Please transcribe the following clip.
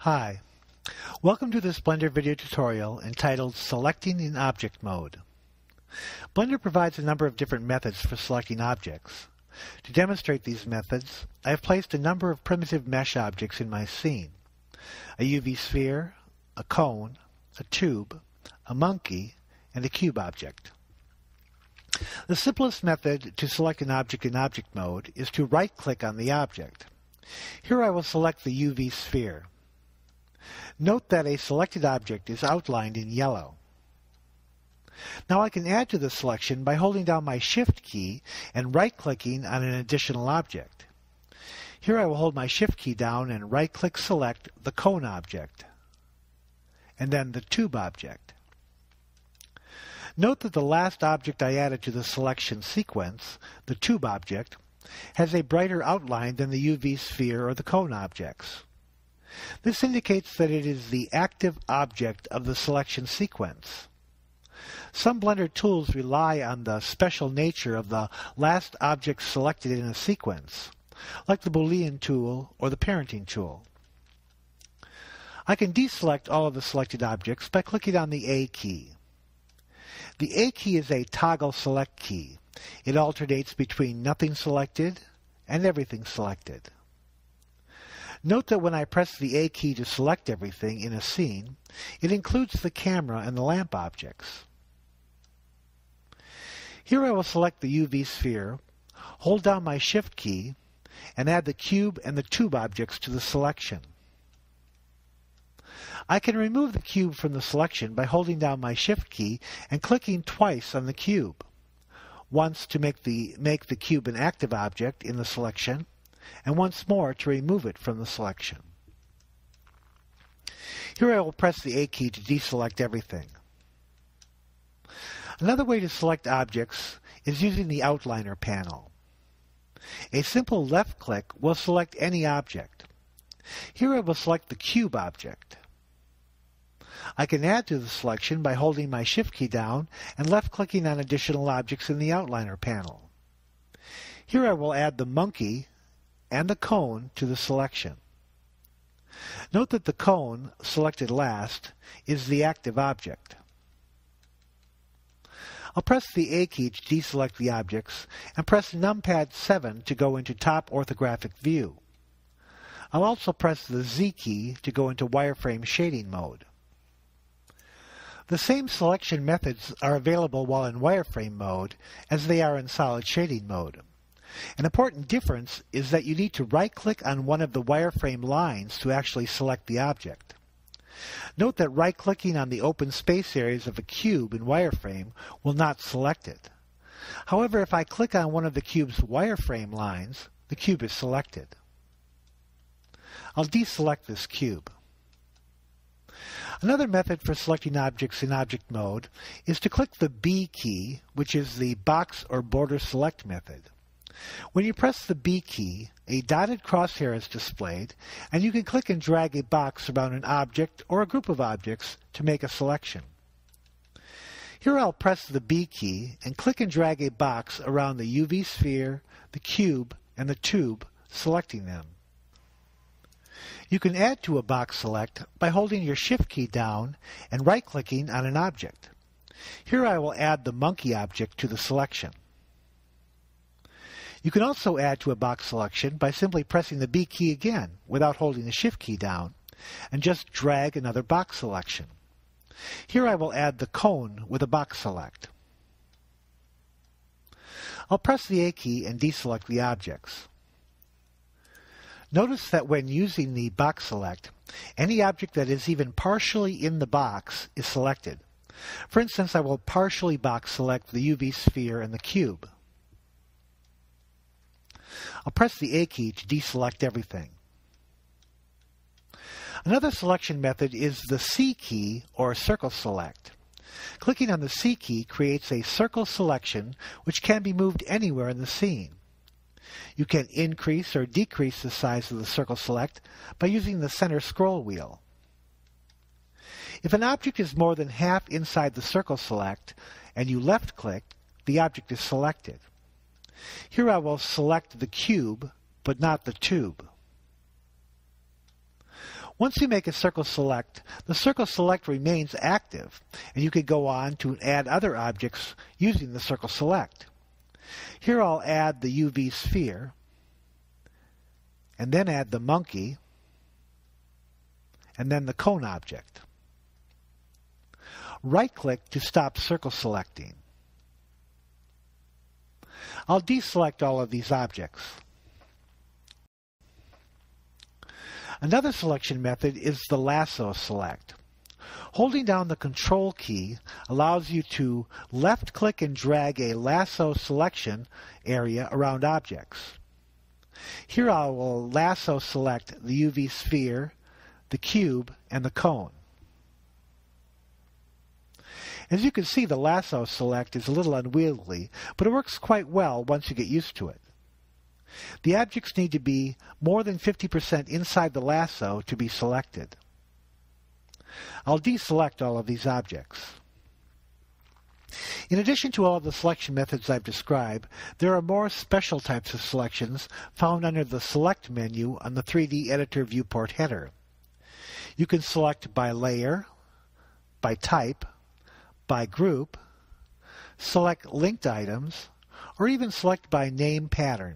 Hi, welcome to this Blender video tutorial entitled Selecting in Object Mode. Blender provides a number of different methods for selecting objects. To demonstrate these methods, I have placed a number of primitive mesh objects in my scene: a UV sphere, a cone, a tube, a monkey, and a cube object. The simplest method to select an object in object mode is to right-click on the object. Here I will select the UV sphere. Note that a selected object is outlined in yellow. Now I can add to the selection by holding down my Shift key and right-clicking on an additional object. Here I will hold my Shift key down and right-click select the cone object, and then the tube object. Note that the last object I added to the selection sequence, the tube object, has a brighter outline than the UV sphere or the cone objects. This indicates that it is the active object of the selection sequence. Some Blender tools rely on the special nature of the last object selected in a sequence, like the Boolean tool or the parenting tool. I can deselect all of the selected objects by clicking on the A key. The A key is a toggle select key. It alternates between nothing selected and everything selected. Note that when I press the A key to select everything in a scene, it includes the camera and the lamp objects. Here I will select the UV sphere, hold down my Shift key, and add the cube and the tube objects to the selection. I can remove the cube from the selection by holding down my Shift key and clicking twice on the cube, once to make the cube an active object in the selection, and once more to remove it from the selection. Here I will press the A key to deselect everything. Another way to select objects is using the outliner panel. A simple left click will select any object. Here I will select the cube object. I can add to the selection by holding my Shift key down and left-clicking on additional objects in the outliner panel. Here I will add the monkey and the cone to the selection. Note that the cone, selected last, is the active object. I'll press the A key to deselect the objects and press numpad 7 to go into top orthographic view. I'll also press the Z key to go into wireframe shading mode. The same selection methods are available while in wireframe mode as they are in solid shading mode. An important difference is that you need to right-click on one of the wireframe lines to actually select the object. Note that right-clicking on the open space areas of a cube in wireframe will not select it. However, if I click on one of the cube's wireframe lines, the cube is selected. I'll deselect this cube. Another method for selecting objects in object mode is to click the B key, which is the box or border select method. When you press the B key, a dotted crosshair is displayed, and you can click and drag a box around an object or a group of objects to make a selection. Here I'll press the B key and click and drag a box around the UV sphere, the cube, and the tube, selecting them. You can add to a box select by holding your Shift key down and right-clicking on an object. Here I will add the monkey object to the selection. You can also add to a box selection by simply pressing the B key again without holding the Shift key down, and just drag another box selection. Here I will add the cone with a box select. I'll press the A key and deselect the objects. Notice that when using the box select, any object that is even partially in the box is selected. For instance, I will partially box select the UV sphere and the cube. I'll press the A key to deselect everything. Another selection method is the C key or CircleSelect. Clicking on the C key creates a circle selection which can be moved anywhere in the scene. You can increase or decrease the size of the CircleSelect by using the center scroll wheel. If an object is more than half inside the CircleSelect and you left-click, the object is selected. Here I will select the cube, but not the tube. Once you make a circle select, the circle select remains active, and you can go on to add other objects using the circle select. Here I'll add the UV sphere, and then add the monkey, and then the cone object. Right-click to stop circle selecting. I'll deselect all of these objects. Another selection method is the lasso select. Holding down the Control key allows you to left-click and drag a lasso selection area around objects. Here I will lasso select the UV sphere, the cube, and the cone. As you can see, the lasso select is a little unwieldy, but it works quite well once you get used to it. The objects need to be more than 50% inside the lasso to be selected. I'll deselect all of these objects. In addition to all of the selection methods I've described, there are more special types of selections found under the Select menu on the 3D Editor viewport header. You can select by layer, by type, by group, select linked items, or even select by name pattern.